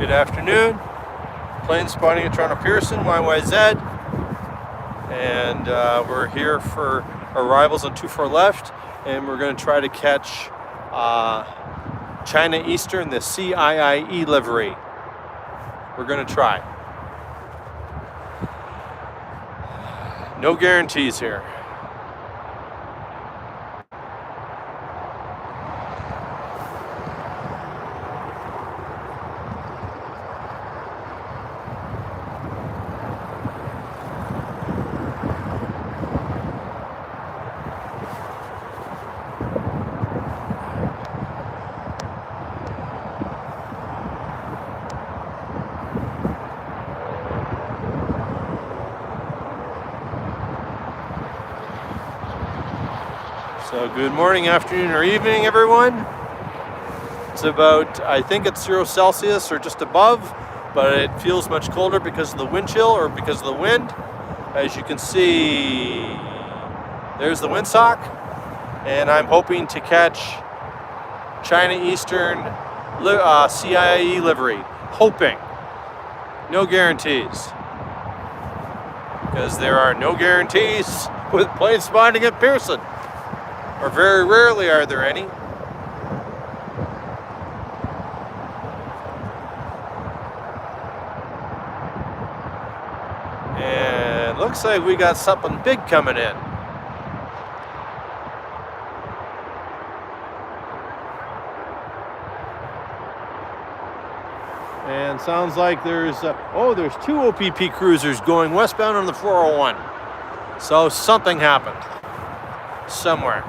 Good afternoon. Plane spotting at Toronto Pearson, YYZ. And we're here for arrivals on 24 left. And we're going to try to catch China Eastern, the CIIE livery. We're going to try. No guarantees here. So good morning, afternoon, or evening, everyone. It's about, I think it's 0 Celsius or just above, but it feels much colder because of the wind chill or because of the wind. As you can see, there's the windsock, and I'm hoping to catch China Eastern CIIE livery. Hoping. No guarantees. Because there are no guarantees with plane spotting at Pearson. Or very rarely are there any. And looks like we got something big coming in. And sounds like there's there's 2 OPP cruisers going westbound on the 401. So something happened somewhere.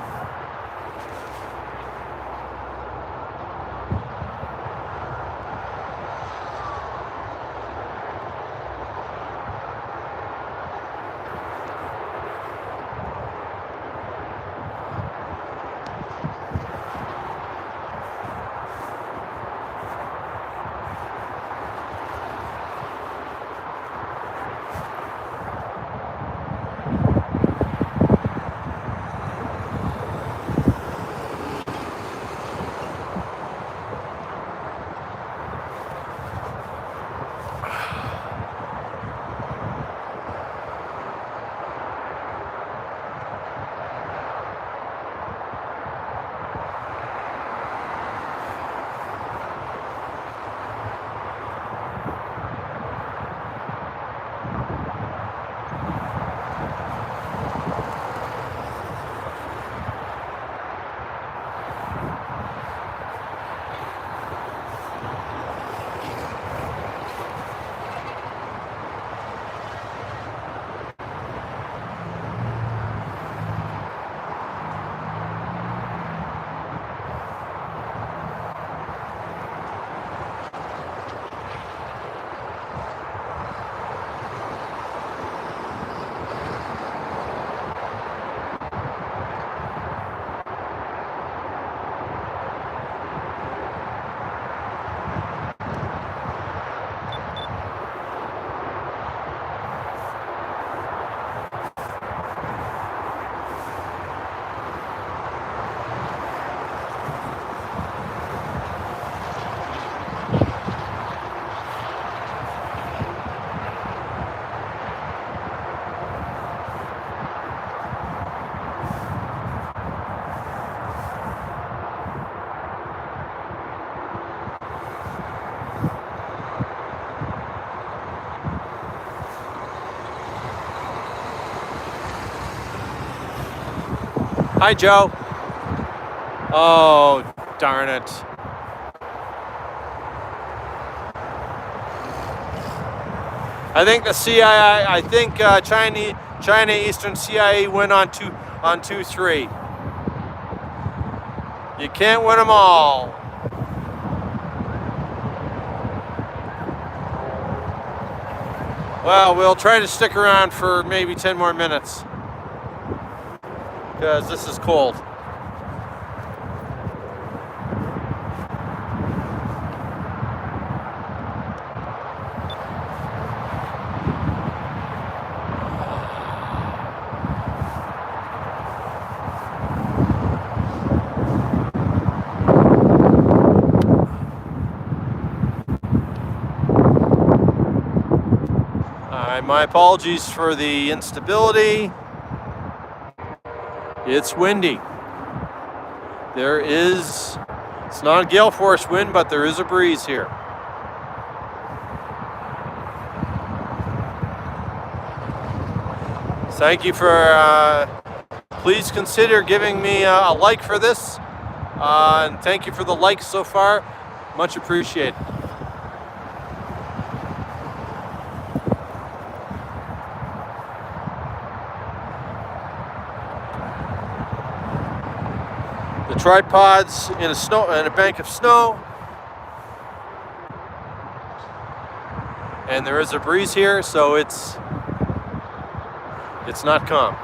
Hi, Joe. Oh, darn it. I think the China Eastern CIIE went on 2-3. You can't win them all. Well, we'll try to stick around for maybe 10 more minutes. Because this is cold. And my apologies for the instability. It's windy. It's not a gale force wind, but there is a breeze here. Thank you for, please consider giving me a like for this. And thank you for the likes so far. Much appreciated. The tripod's in a bank of snow. And there is a breeze here, so it's not calm.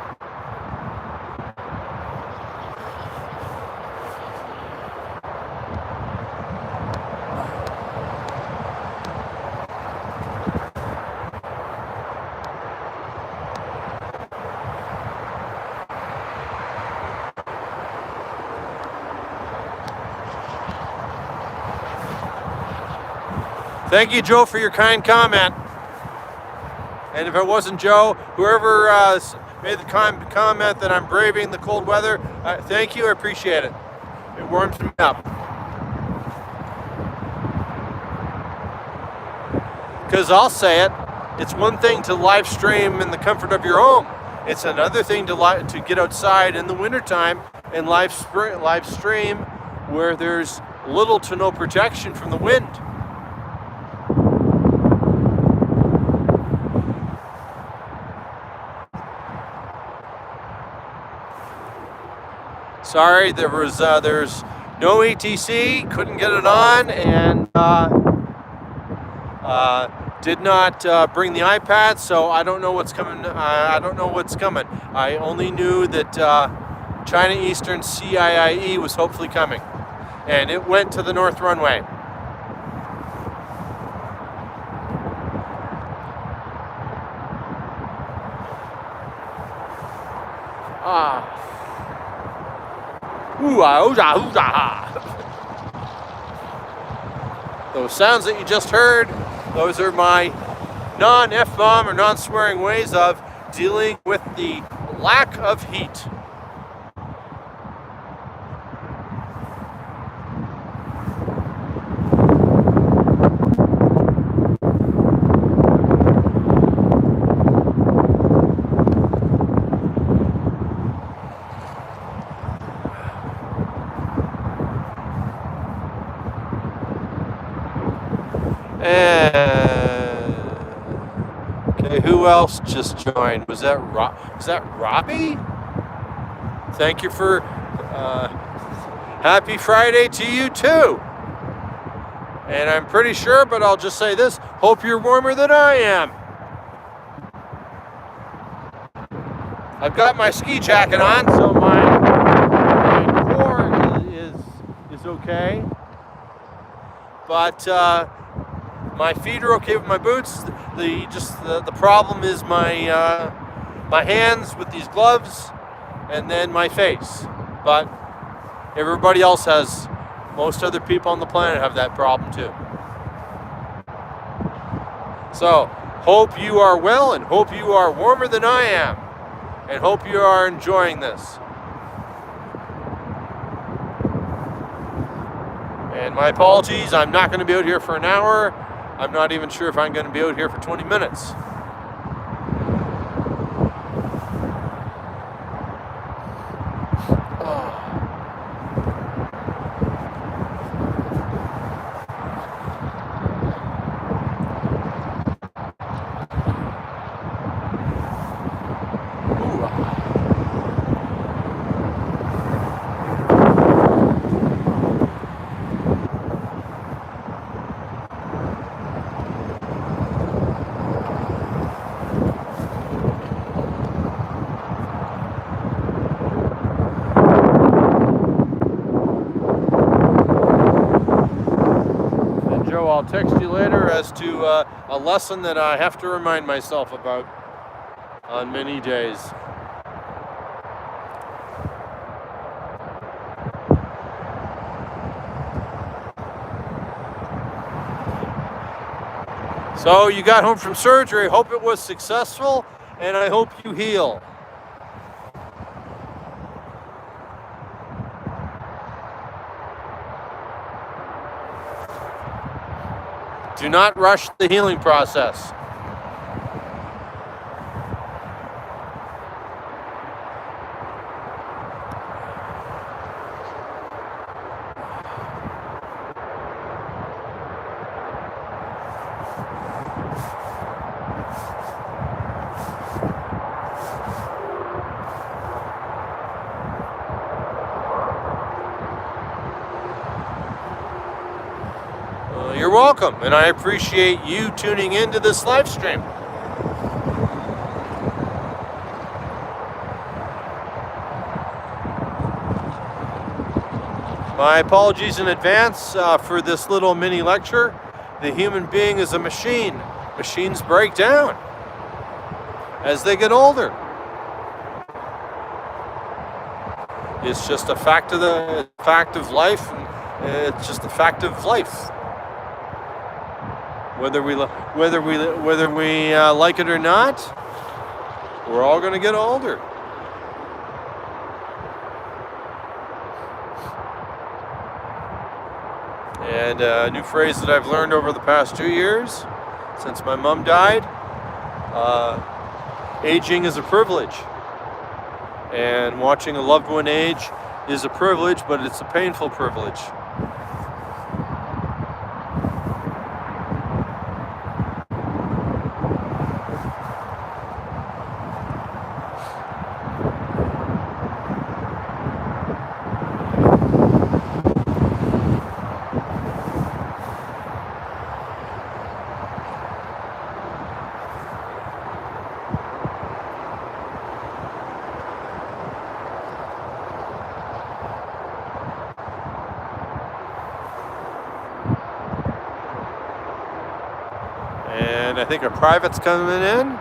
Thank you, Joe, for your kind comment. And if it wasn't Joe, whoever made the comment that I'm braving the cold weather, thank you, I appreciate it. It warms me up. Because I'll say it, it's one thing to live stream in the comfort of your home. It's another thing to get outside in the wintertime and live stream where there's little to no protection from the wind. Sorry, there's no ETC, couldn't get it on, and did not bring the iPad, so I don't know what's coming. I don't know what's coming. I only knew that China Eastern CIIE was hopefully coming, and it went to the north runway. Those sounds that you just heard, those are my non-F-bomb or non-swearing ways of dealing with the lack of heat. Okay, who else just joined? Was that Robbie? Thank you for happy Friday to you too. And I'm pretty sure, but I'll just say this, hope you're warmer than I am. I've got my ski jacket on, so my core is okay. But my feet are okay with my boots. The problem is my my hands with these gloves, and then my face. But everybody else has. Most other people on the planet have that problem too. So hope you are well, and hope you are warmer than I am, and hope you are enjoying this. And my apologies, I'm not going to be out here for an hour. I'm not even sure if I'm going to be out here for 20 minutes. I'll text you later as to a lesson that I have to remind myself about on many days. So you got home from surgery. Hope it was successful, and I hope you heal. Do not rush the healing process. You're welcome, and I appreciate you tuning into this live stream. My apologies in advance for this little mini lecture. The human being is a machine. Machines break down as they get older. It's just a fact of life. It's just a fact of life. Whether we like it or not, we're all going to get older. And a new phrase that I've learned over the past 2 years, since my mom died, aging is a privilege. And watching a loved one age is a privilege, but it's a painful privilege. And I think a private's coming in.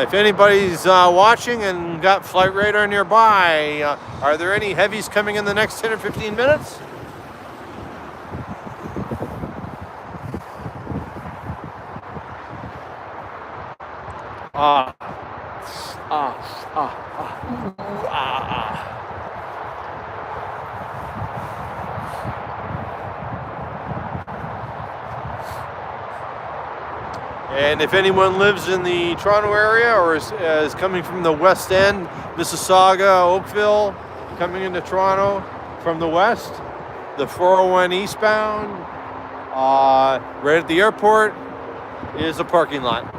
If anybody's watching and got flight radar nearby, are there any heavies coming in the next 10 or 15 minutes? And if anyone lives in the Toronto area or is coming from the West End, Mississauga, Oakville, coming into Toronto from the west, the 401 eastbound, right at the airport, is a parking lot.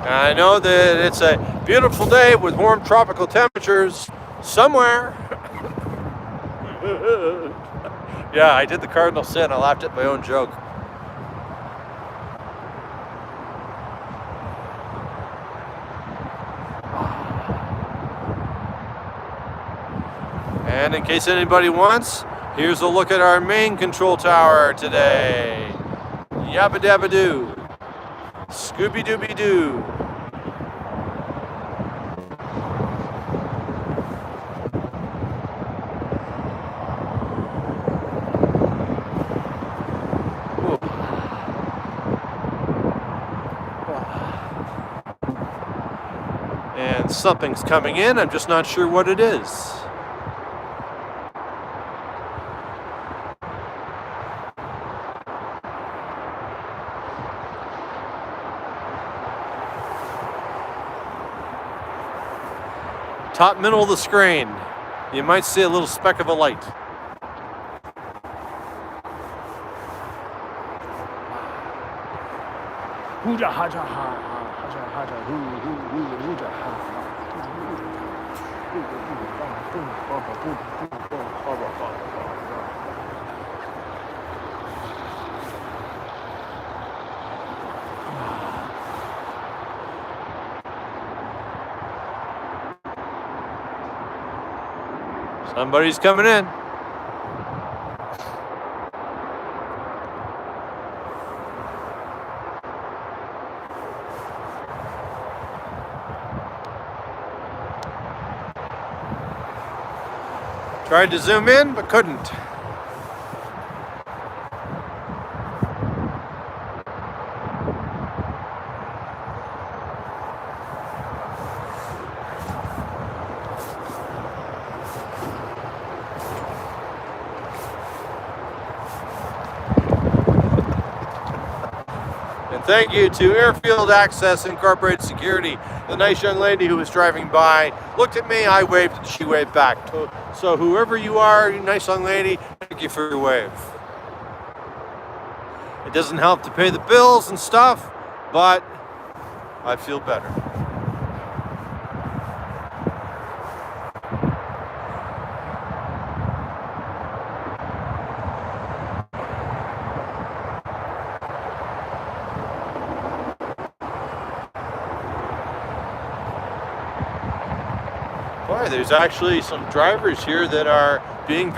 I know that it's a beautiful day with warm tropical temperatures somewhere. Yeah, I did the cardinal sin. I laughed at my own joke. And in case anybody wants, here's a look at our main control tower today. Yabba dabba doo. Scooby dooby doo. And something's coming in, I'm just not sure what it is. Top middle of the screen. you might see a little speck of a light. Somebody's coming in. Tried to zoom in, but couldn't. And thank you to Airfield Access Incorporated Security. The nice young lady who was driving by looked at me, I waved, and she waved back. So whoever you are, you nice young lady, thank you for your wave. It doesn't help to pay the bills and stuff, but I feel better. Boy, there's actually some drivers here that are being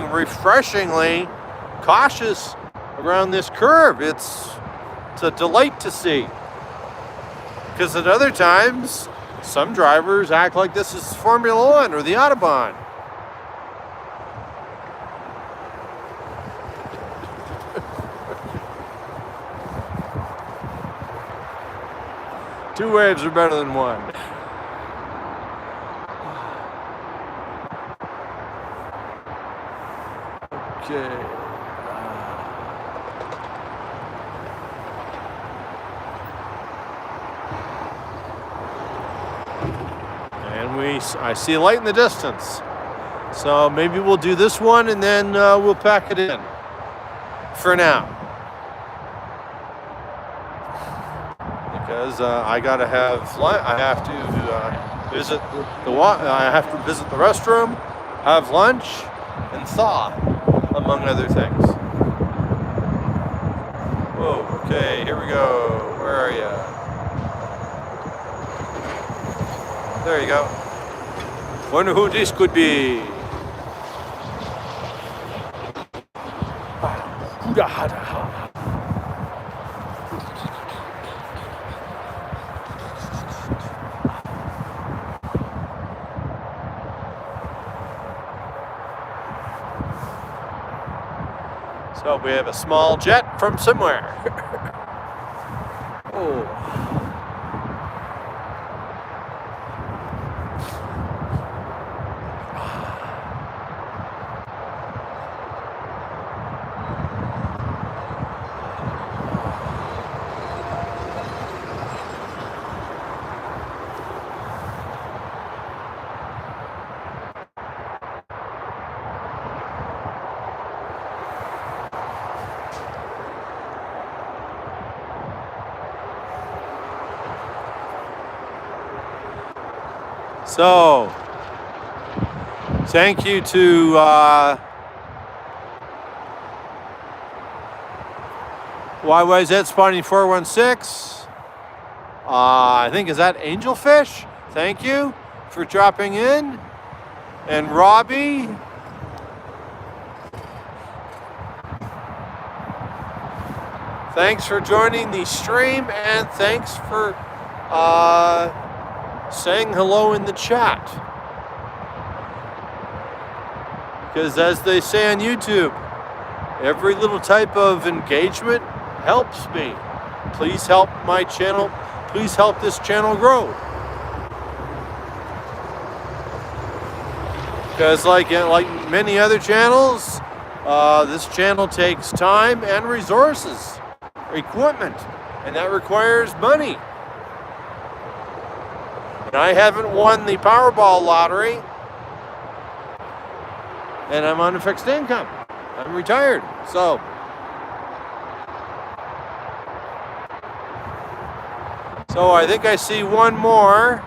refreshingly cautious around this curve. It's a delight to see. Because at other times, some drivers act like this is Formula One or the Autobahn. Two waves are better than one. Okay. And I see a light in the distance. So maybe we'll do this one and then we'll pack it in for now. Because I have to visit the restroom, have lunch, and thaw, among other things. Whoa, okay, here we go. Where are you? There you go. Wonder who this could be. So we have a small jet from somewhere. Oh. So, thank you to YYZ Spawning 416. I think, is that Angelfish? Thank you for dropping in. And Robbie. Thanks for joining the stream, and thanks for saying hello in the chat. Because as they say on YouTube, every little type of engagement helps me. Please help my channel. Please help this channel grow. Because like many other channels, this channel takes time and resources, equipment, and that requires money. And I haven't won the Powerball lottery, and I'm on a fixed income. I'm retired, so. So I think I see one more.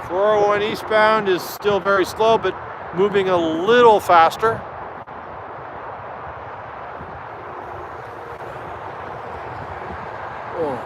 .401 eastbound is still very slow, but moving a little faster. Oh.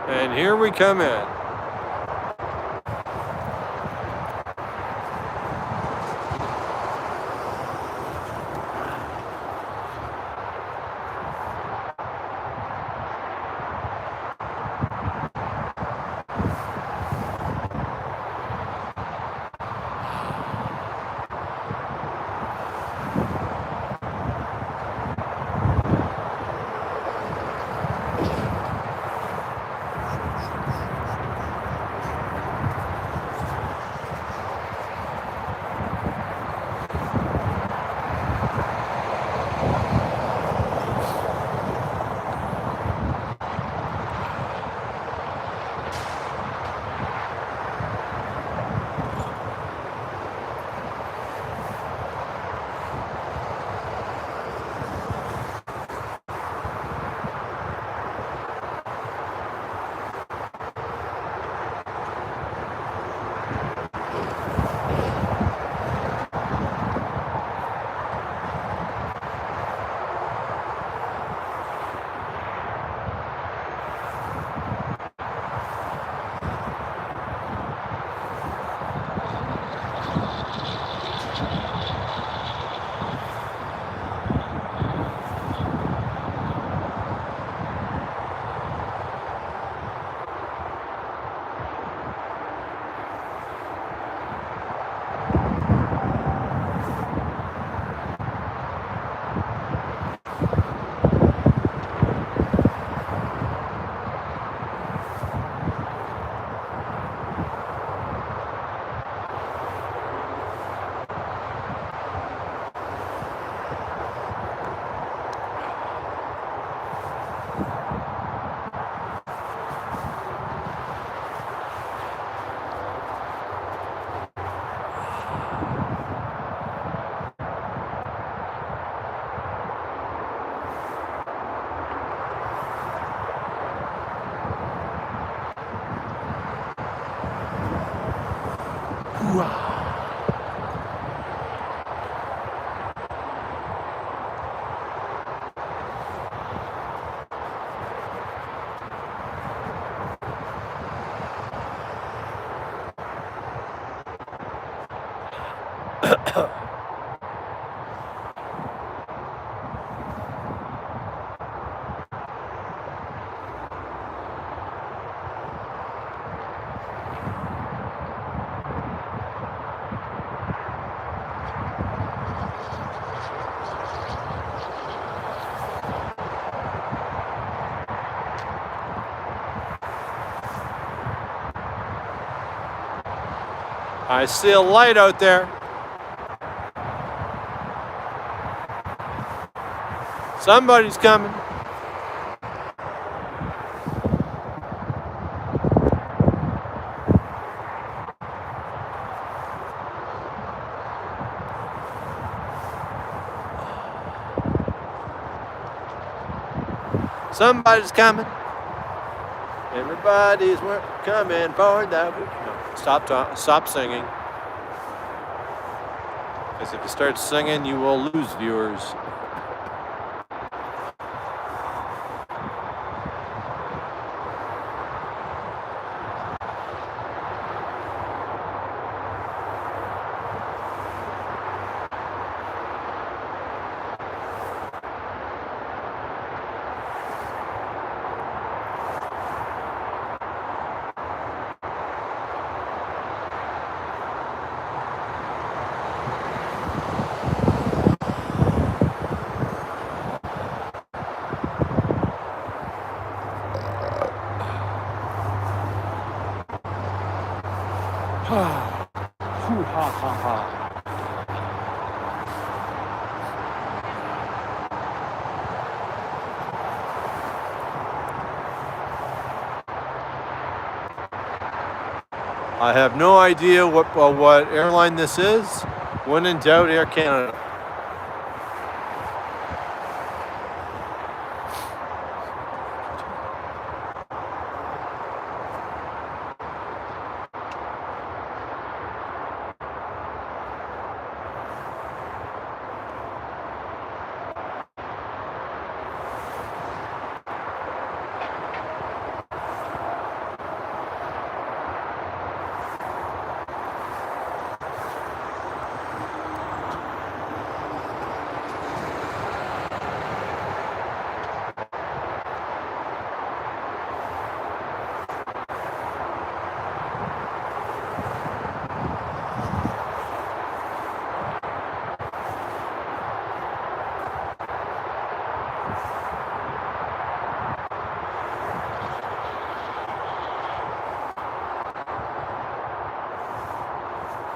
And here we come in. I see a light out there. Somebody's coming. Somebody's coming. Everybody's coming for that. No, stop singing. Because if you start singing, you will lose viewers. I have no idea what airline this is. When in doubt, Air Canada.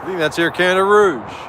I think that's Air Canada Rouge.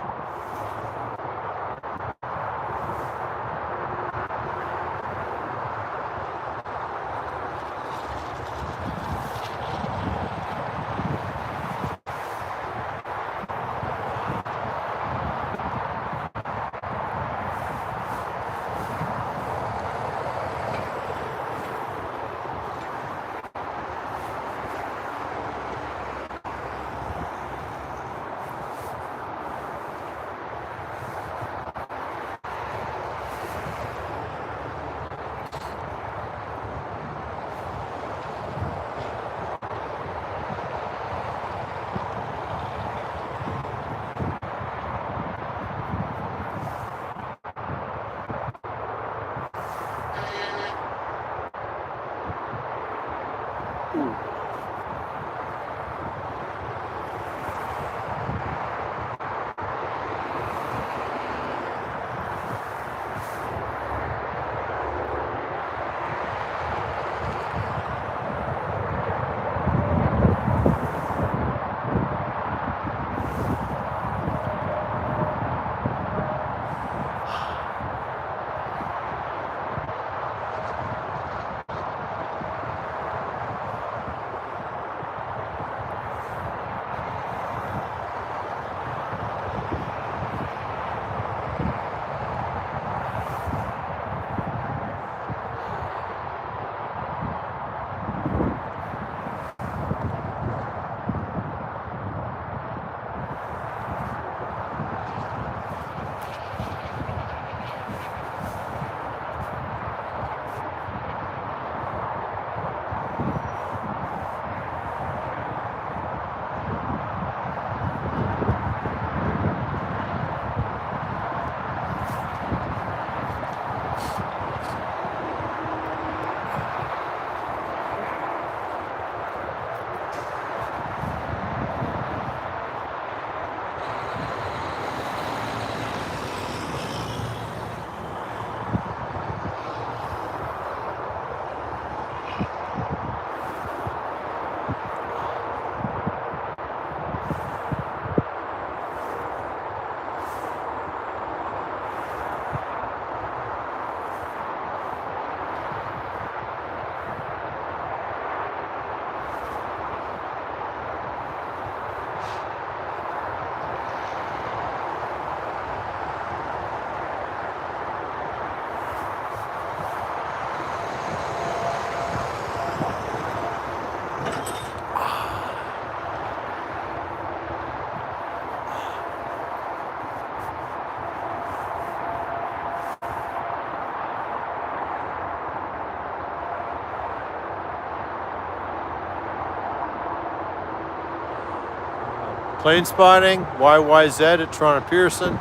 Plane spotting, YYZ at Toronto Pearson.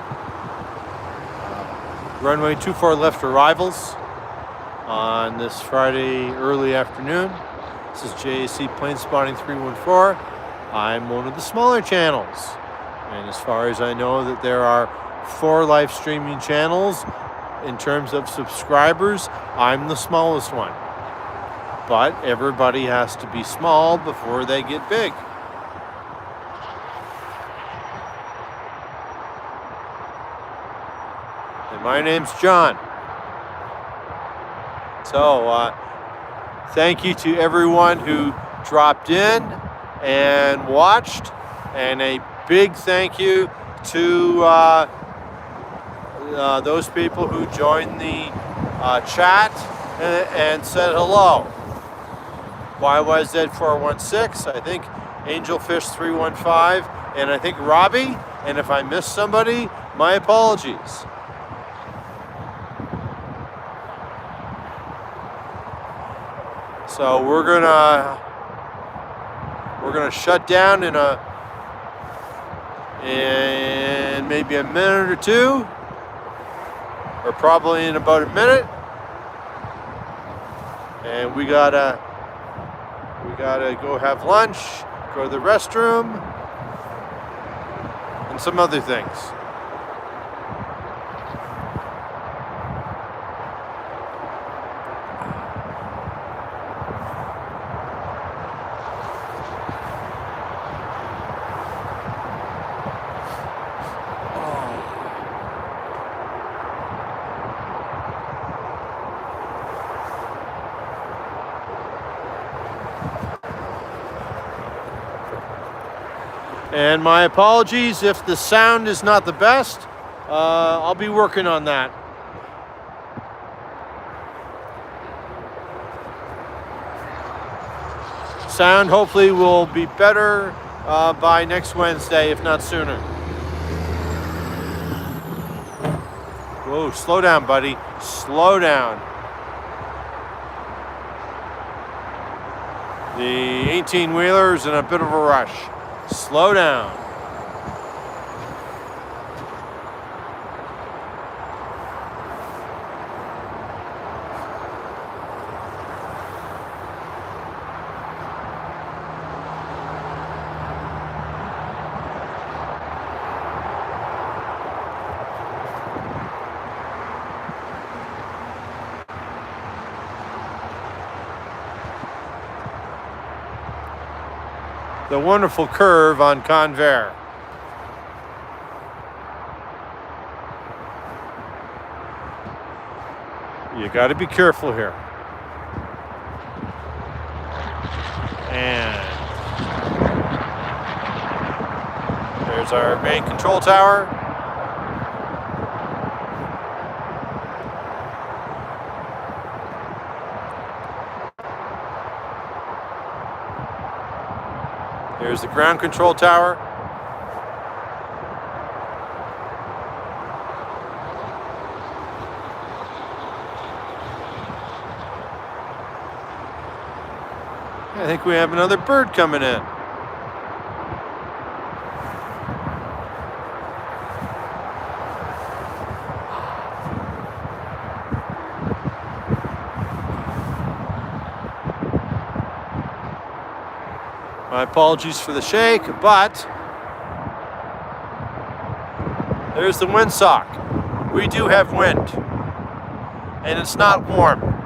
Runway 24 left arrivals on this Friday early afternoon. This is JAC Plane Spotting 314. I'm one of the smaller channels. And as far as I know, that there are 4 live streaming channels. In terms of subscribers, I'm the smallest one. But everybody has to be small before they get big. And my name's John. So thank you to everyone who dropped in and watched, and a big thank you to those people who joined the chat and said hello. YYZ 416, I think Angelfish 315, and I think Robbie, and if I missed somebody, my apologies. So we're gonna shut down in maybe a minute or two, or probably in about a minute, and we gotta go have lunch, go to the restroom, and some other things. And my apologies if the sound is not the best. I'll be working on that. Sound hopefully will be better by next Wednesday, if not sooner. Whoa, slow down, buddy. Slow down. The 18-wheeler is in a bit of a rush. Slow down. The wonderful curve on Convair. You got to be careful here. And there's our main control tower. There's the ground control tower. I think we have another bird coming in. My apologies for the shake, but there's the windsock. We do have wind, and it's not warm.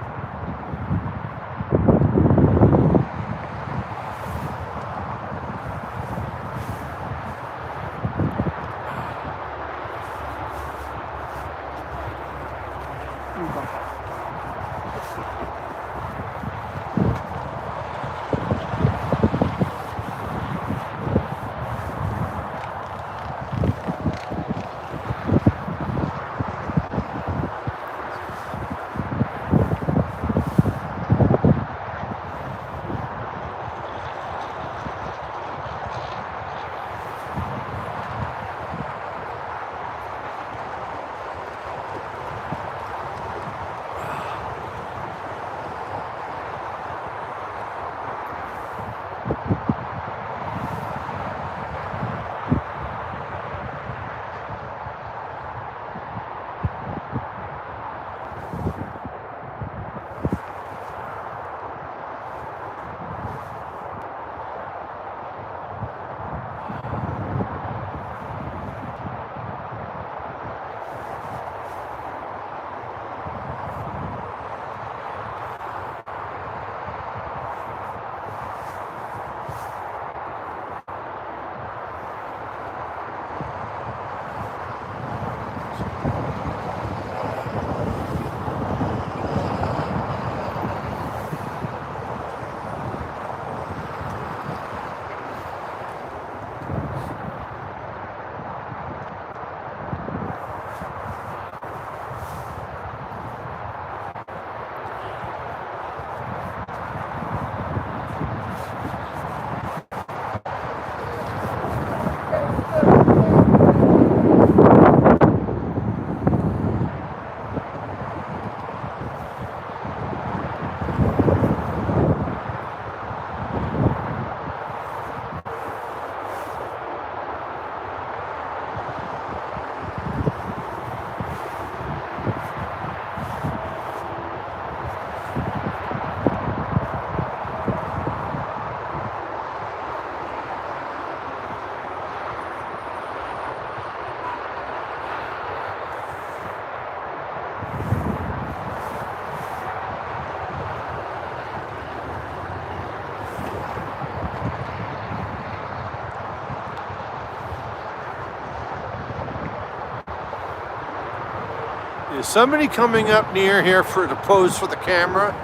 Is somebody coming up near here to pose for the camera?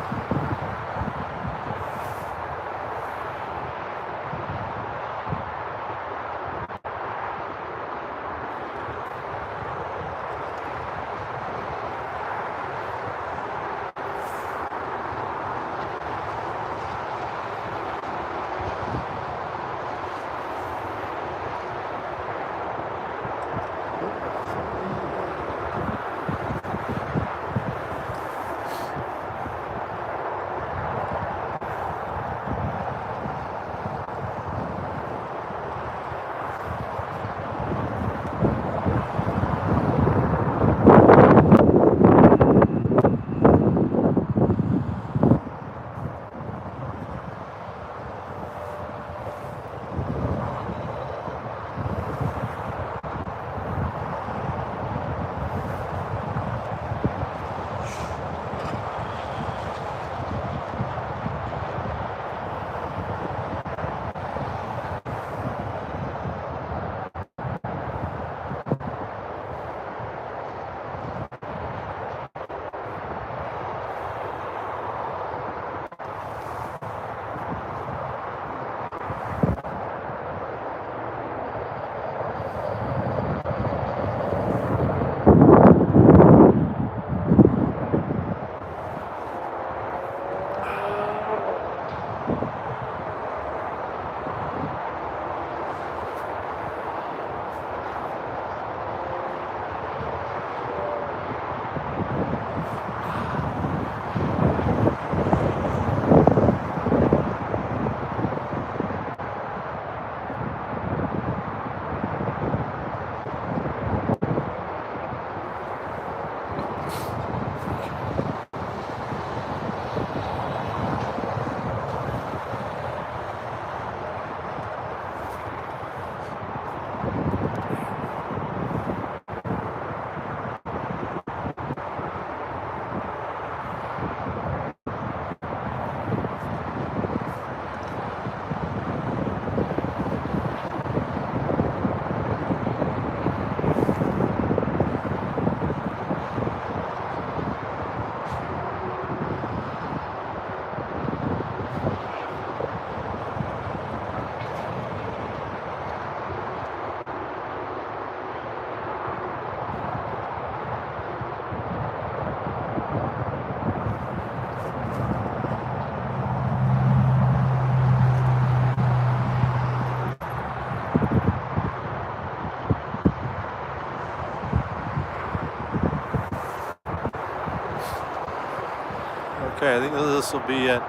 Okay, I think this will be it.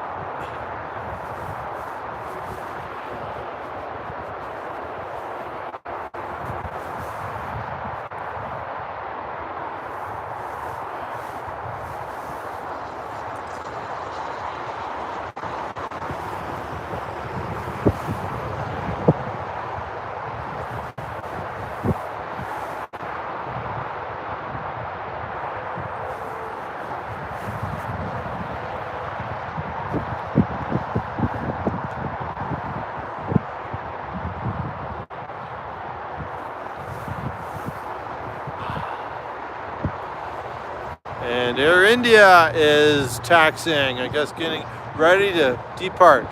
And Air India is taxiing, I guess getting ready to depart.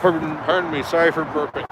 Pardon me, sorry for burping.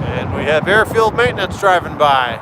And we have airfield maintenance driving by.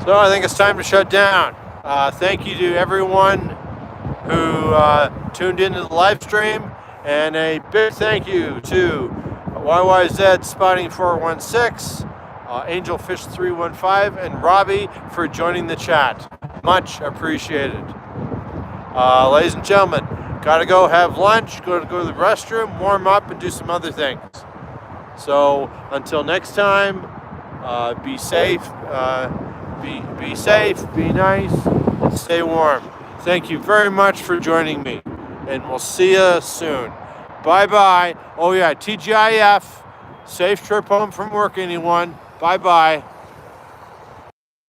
So I think it's time to shut down. Thank you to everyone who tuned into the live stream, and a big thank you to YYZ Spotting 416, Angelfish 315, and Robbie for joining the chat. Much appreciated. Ladies and gentlemen, gotta go have lunch, go to the restroom, warm up, and do some other things. So until next time, be safe. Be safe, be nice, and stay warm. Thank you very much for joining me, and we'll see you soon. Bye-bye. Oh yeah, TGIF. Safe trip home from work, anyone. Bye-bye.